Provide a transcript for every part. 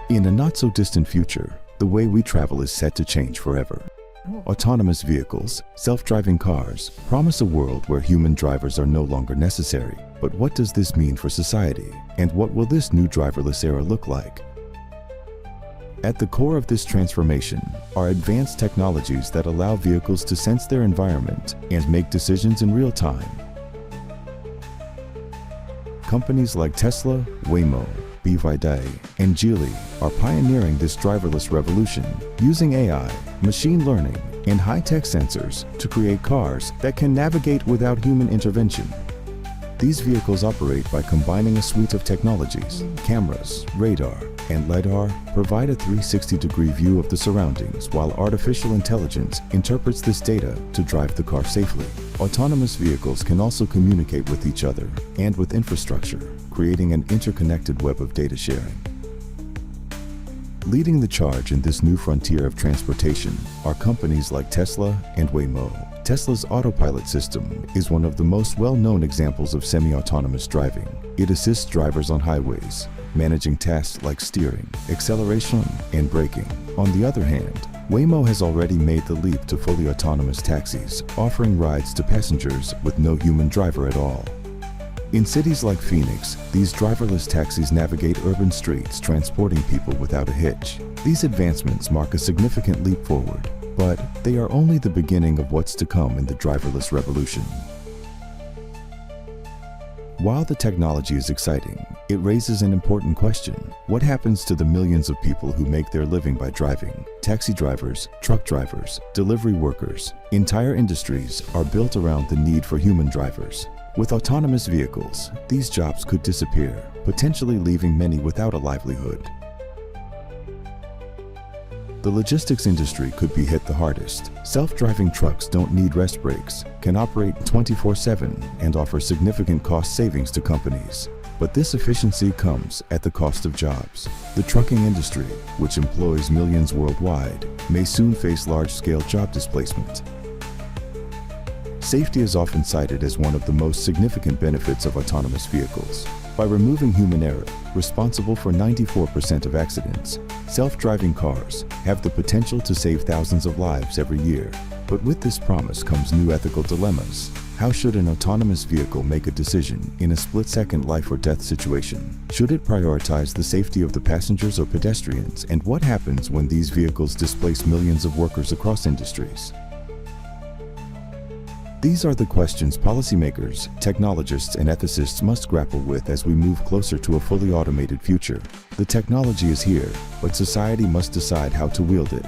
In a not-so-distant future, the way we travel is set to change forever. Autonomous vehicles, self-driving cars, promise a world where human drivers are no longer necessary. But what does this mean for society? And what will this new driverless era look like? At the core of this transformation are advanced technologies that allow vehicles to sense their environment and make decisions in real time. Companies like Tesla, Waymo, BYD, and Geely are pioneering this driverless revolution, using AI, machine learning, and high-tech sensors to create cars that can navigate without human intervention. These vehicles operate by combining a suite of technologies. Cameras, radar, and LiDAR provide a 360-degree view of the surroundings, while artificial intelligence interprets this data to drive the car safely. Autonomous vehicles can also communicate with each other and with infrastructure, creating an interconnected web of data sharing. Leading the charge in this new frontier of transportation are companies like Tesla and Waymo. Tesla's autopilot system is one of the most well-known examples of semi-autonomous driving. It assists drivers on highways, managing tasks like steering, acceleration, and braking. On the other hand, Waymo has already made the leap to fully autonomous taxis, offering rides to passengers with no human driver at all. In cities like Phoenix, these driverless taxis navigate urban streets, transporting people without a hitch. These advancements mark a significant leap forward, but they are only the beginning of what's to come in the driverless revolution. While the technology is exciting, it raises an important question. What happens to the millions of people who make their living by driving? Taxi drivers, truck drivers, delivery workers. Entire industries are built around the need for human drivers. With autonomous vehicles, these jobs could disappear, potentially leaving many without a livelihood. The logistics industry could be hit the hardest. Self-driving trucks don't need rest breaks, can operate 24/7, and offer significant cost savings to companies. But this efficiency comes at the cost of jobs. The trucking industry, which employs millions worldwide, may soon face large-scale job displacement. Safety is often cited as one of the most significant benefits of autonomous vehicles. By removing human error, responsible for 94% of accidents, self-driving cars have the potential to save thousands of lives every year. But with this promise comes new ethical dilemmas. How should an autonomous vehicle make a decision in a split-second life or death situation? Should it prioritize the safety of the passengers or pedestrians? And what happens when these vehicles displace millions of workers across industries? These are the questions policymakers, technologists, and ethicists must grapple with as we move closer to a fully automated future. The technology is here, but society must decide how to wield it.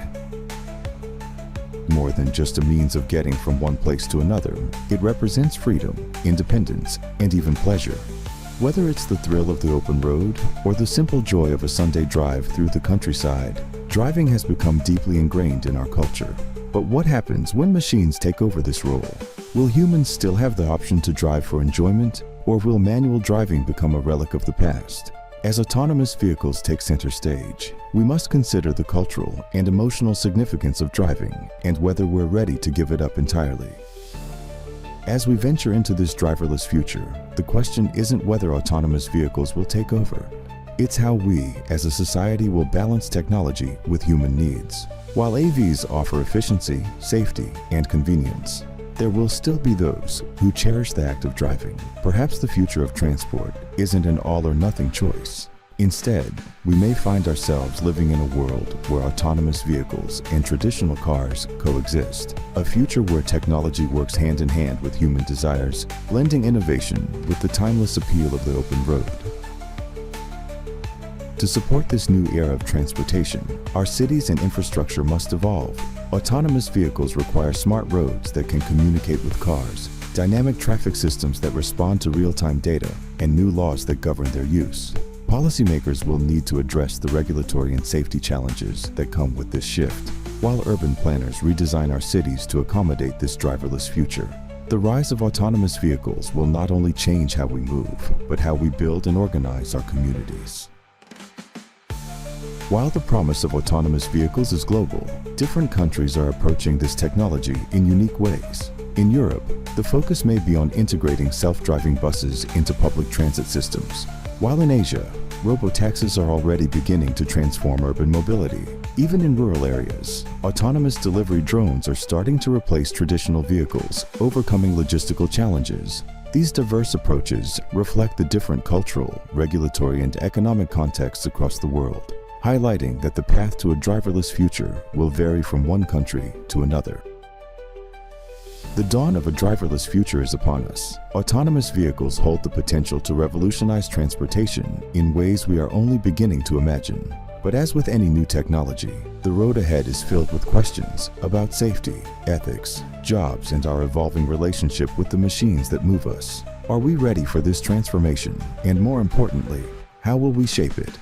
More than just a means of getting from one place to another, it represents freedom, independence, and even pleasure. Whether it's the thrill of the open road or the simple joy of a Sunday drive through the countryside, driving has become deeply ingrained in our culture. But what happens when machines take over this role? Will humans still have the option to drive for enjoyment, or will manual driving become a relic of the past? As autonomous vehicles take center stage, we must consider the cultural and emotional significance of driving and whether we're ready to give it up entirely. As we venture into this driverless future, the question isn't whether autonomous vehicles will take over. It's how we, as a society, will balance technology with human needs. While AVs offer efficiency, safety, and convenience, there will still be those who cherish the act of driving. Perhaps the future of transport isn't an all-or-nothing choice. Instead, we may find ourselves living in a world where autonomous vehicles and traditional cars coexist. A future where technology works hand in hand with human desires, blending innovation with the timeless appeal of the open road. To support this new era of transportation, our cities and infrastructure must evolve. Autonomous vehicles require smart roads that can communicate with cars, dynamic traffic systems that respond to real-time data, and new laws that govern their use. Policymakers will need to address the regulatory and safety challenges that come with this shift, while urban planners redesign our cities to accommodate this driverless future. The rise of autonomous vehicles will not only change how we move, but how we build and organize our communities. While the promise of autonomous vehicles is global, different countries are approaching this technology in unique ways. In Europe, the focus may be on integrating self-driving buses into public transit systems, while in Asia, Robotaxis are already beginning to transform urban mobility. Even in rural areas, autonomous delivery drones are starting to replace traditional vehicles, overcoming logistical challenges. These diverse approaches reflect the different cultural, regulatory, and economic contexts across the world, highlighting that the path to a driverless future will vary from one country to another. The dawn of a driverless future is upon us. Autonomous vehicles hold the potential to revolutionize transportation in ways we are only beginning to imagine. But as with any new technology, the road ahead is filled with questions about safety, ethics, jobs, and our evolving relationship with the machines that move us. Are we ready for this transformation? And more importantly, how will we shape it?